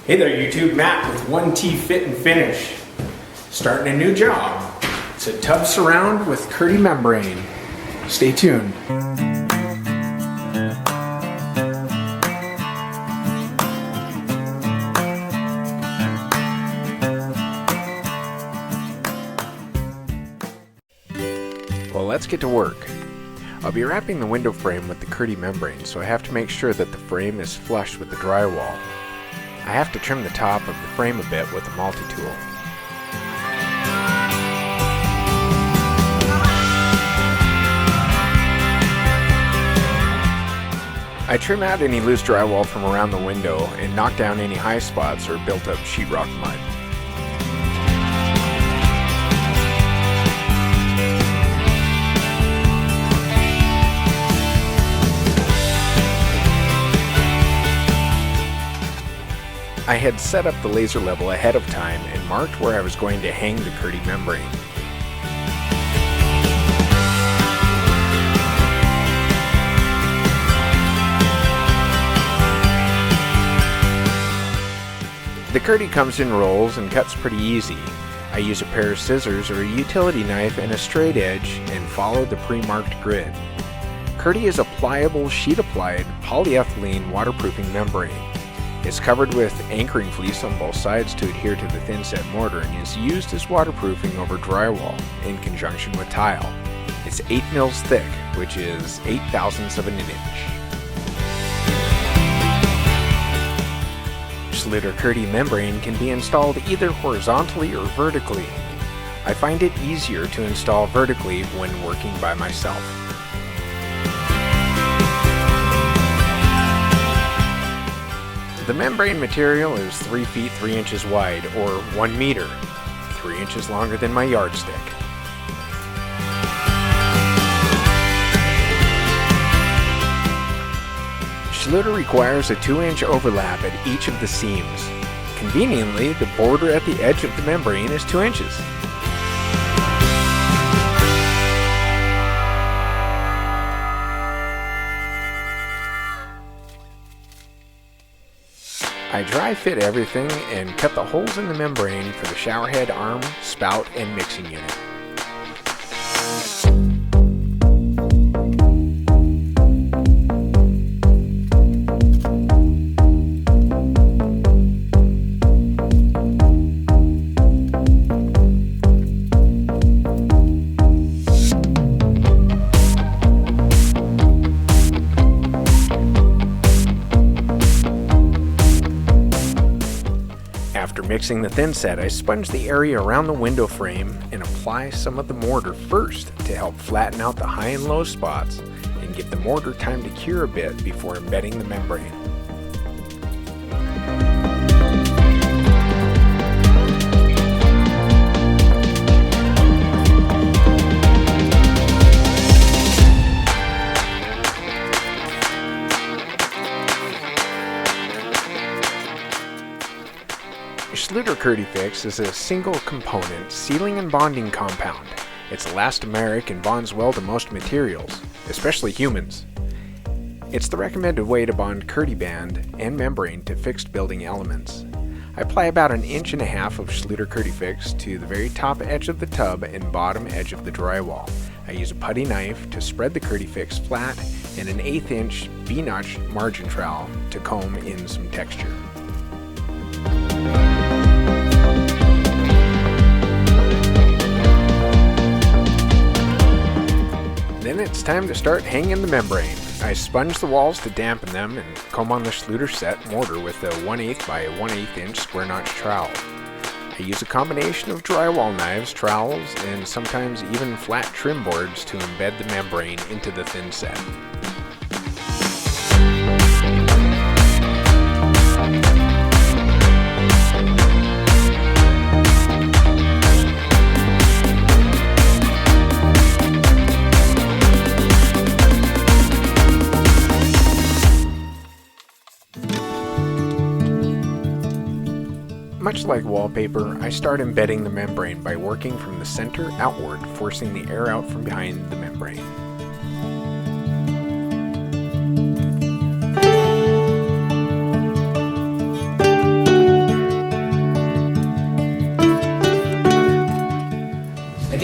Hey there YouTube, Matt with 1T Fit and Finish. Starting a new job. It's a tub surround with KERDI membrane. Stay tuned. Well, let's get to work. I'll be wrapping the window frame with the KERDI membrane, so I have to make sure that the frame is flush with the drywall. I have to trim the top of the frame a bit with a multi-tool. I trim out any loose drywall from around the window and knock down any high spots or built-up sheetrock mud. I had set up the laser level ahead of time and marked where I was going to hang the KERDI membrane. The KERDI comes in rolls and cuts pretty easy. I use a pair of scissors or a utility knife and a straight edge and follow the pre-marked grid. KERDI is a pliable, sheet-applied polyethylene waterproofing membrane. It's covered with anchoring fleece on both sides to adhere to the thin-set mortar and is used as waterproofing over drywall in conjunction with tile. It's 8 mils thick, which is 0.008 of an inch. Schluter KERDI membrane can be installed either horizontally or vertically. I find it easier to install vertically when working by myself. The membrane material is 3 feet 3 inches wide, or 1 meter, 3 inches longer than my yardstick. Schluter requires a 2-inch overlap at each of the seams. Conveniently, the border at the edge of the membrane is 2 inches. I dry fit everything and cut the holes in the membrane for the shower head arm, spout, and mixing unit. After mixing the thin set, I sponge the area around the window frame and apply some of the mortar first to help flatten out the high and low spots and give the mortar time to cure a bit before embedding the membrane. Schluter KERDI-fix is a single component sealing and bonding compound. It's elastomeric and bonds well to most materials, especially humans. It's the recommended way to bond KERDI band and membrane to fixed building elements. I apply about 1.5 inches of Schluter KERDI-fix to the very top edge of the tub and bottom edge of the drywall. I use a putty knife to spread the KERDI-fix flat and an 1/8 inch V-notch margin trowel to comb in some texture. Then it's time to start hanging the membrane. I sponge the walls to dampen them and comb on the Schluter-Set mortar with a 1/8 by 1/8 inch square notch trowel. I use a combination of drywall knives, trowels, and sometimes even flat trim boards to embed the membrane into the thin set. Much like wallpaper, I start embedding the membrane by working from the center outward, forcing the air out from behind the membrane.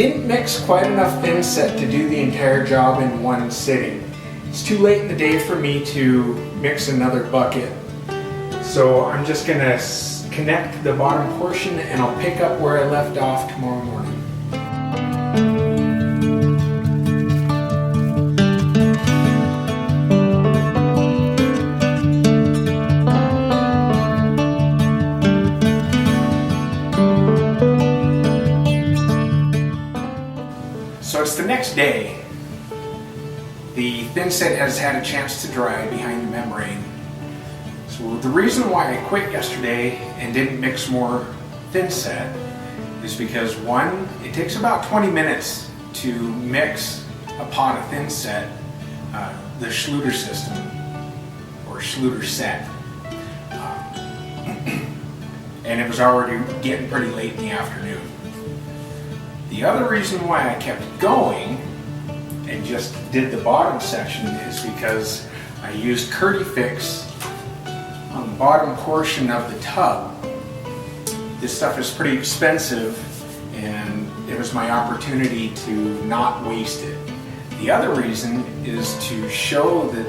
didn't mix quite enough thin set to do the entire job in one sitting. It's too late in the day for me to mix another bucket. So I'm just gonna connect the bottom portion and I'll pick up where I left off tomorrow morning. So it's the next day. The thin set has had a chance to dry behind the membrane. So the reason why I quit yesterday and didn't mix more thin set is because one, it takes about 20 minutes to mix a pot of thin set, the Schluter system, or Schluter-Set. And it was already getting pretty late in the afternoon. The other reason why I kept going and just did the bottom section is because I used KERDI-fix on the bottom portion of the tub. This stuff is pretty expensive and it was my opportunity to not waste it. The other reason is to show that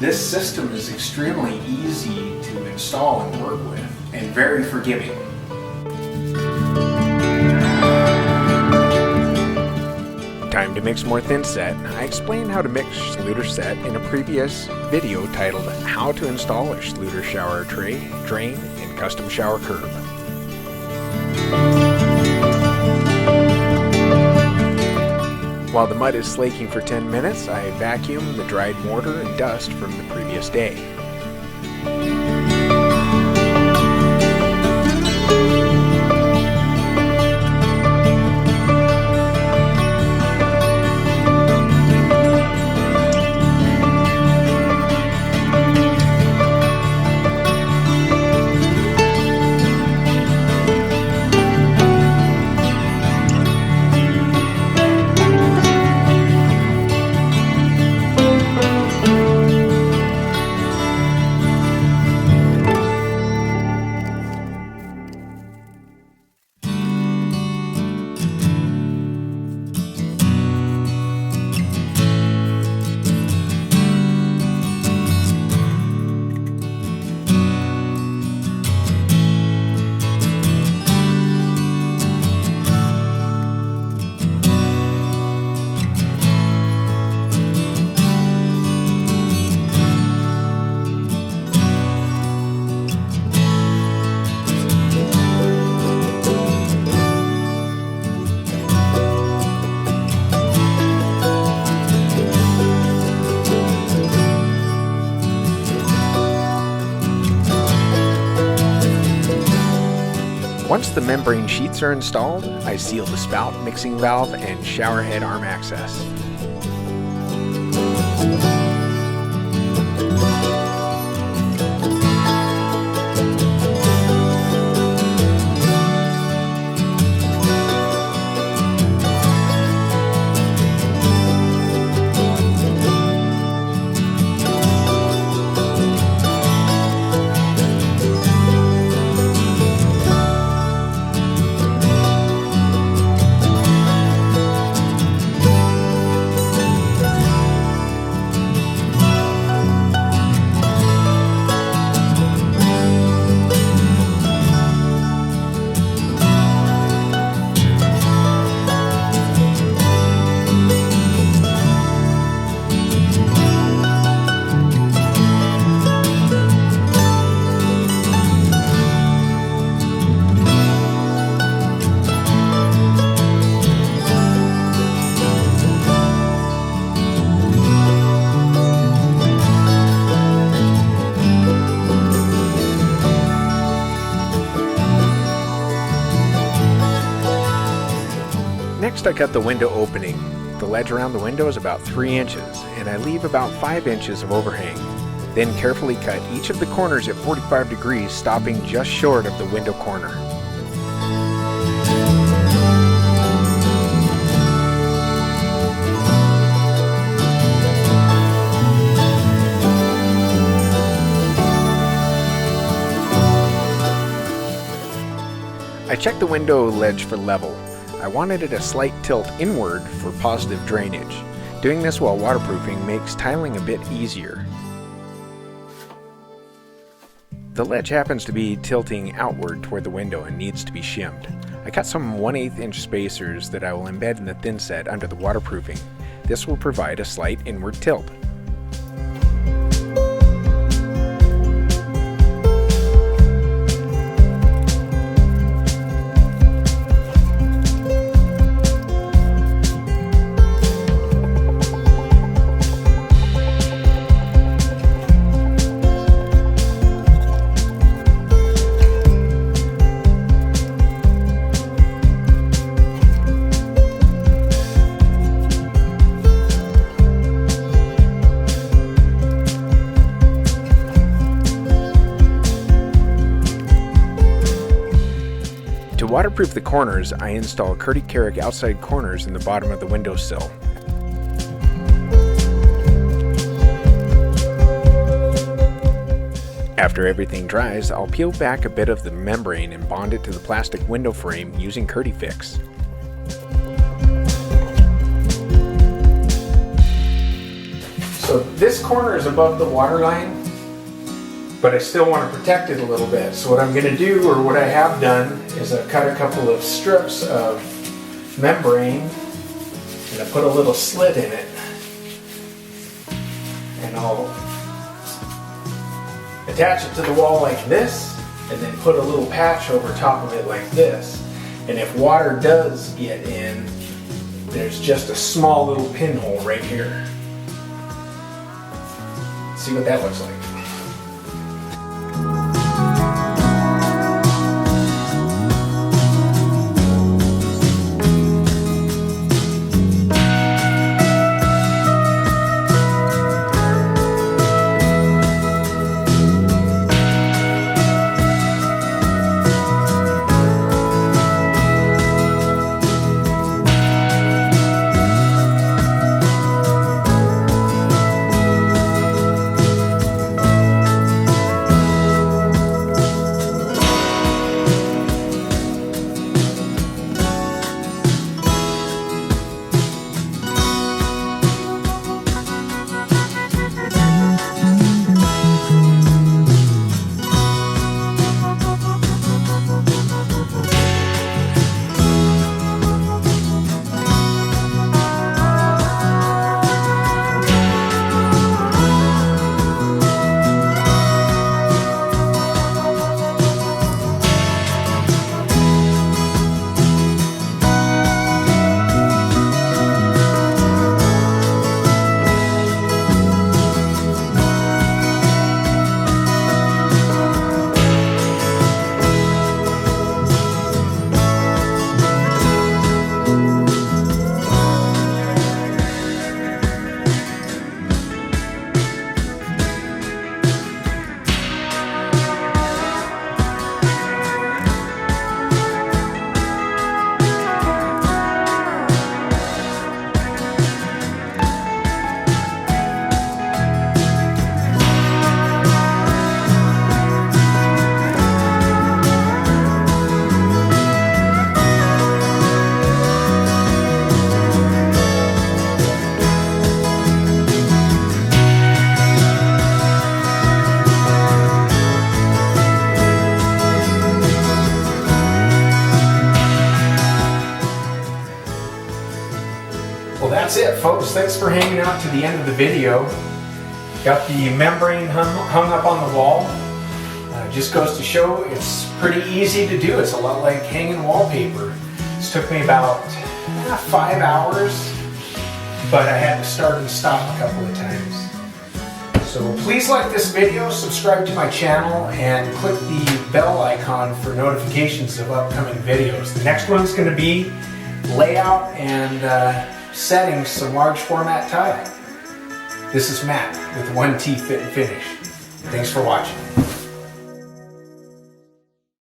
this system is extremely easy to install and work with and very forgiving. Time to mix more thin set. I explained how to mix Schluter-Set in a previous video titled How to Install a Schluter Shower Tray, Drain, and Custom Shower Curb. While the mud is slaking for 10 minutes, I vacuum the dried mortar and dust from the previous day. Once the membrane sheets are installed, I seal the spout, mixing valve, and shower head arm access. Next, I cut the window opening. The ledge around the window is about 3 inches, and I leave about 5 inches of overhang. Then carefully cut each of the corners at 45 degrees, stopping just short of the window corner. I check the window ledge for level. I wanted it a slight tilt inward for positive drainage. Doing this while waterproofing makes tiling a bit easier. The ledge happens to be tilting outward toward the window and needs to be shimmed. I cut some 1/8 inch spacers that I will embed in the thin set under the waterproofing. This will provide a slight inward tilt. To waterproof the corners, I install KERDI outside corners in the bottom of the windowsill. After everything dries, I'll peel back a bit of the membrane and bond it to the plastic window frame using KERDI-fix. So this corner is above the water line, but I still want to protect it a little bit. So what I'm going to do, or what I have done, is I've cut a couple of strips of membrane and I put a little slit in it. And I'll attach it to the wall like this, and then put a little patch over top of it like this. And if water does get in, there's just a small little pinhole right here. See what that looks like. Well, that's it, folks. Thanks for hanging out to the end of the video. Got the membrane hung up on the wall. Just goes to show it's pretty easy to do. It's a lot like hanging wallpaper. This took me about 5 hours, but I had to start and stop a couple of times. So please like this video, subscribe to my channel, and click the bell icon for notifications of upcoming videos. The next one's going to be layout and setting some large format tile. This is Matt with 1T Fit and Finish. Thanks for watching.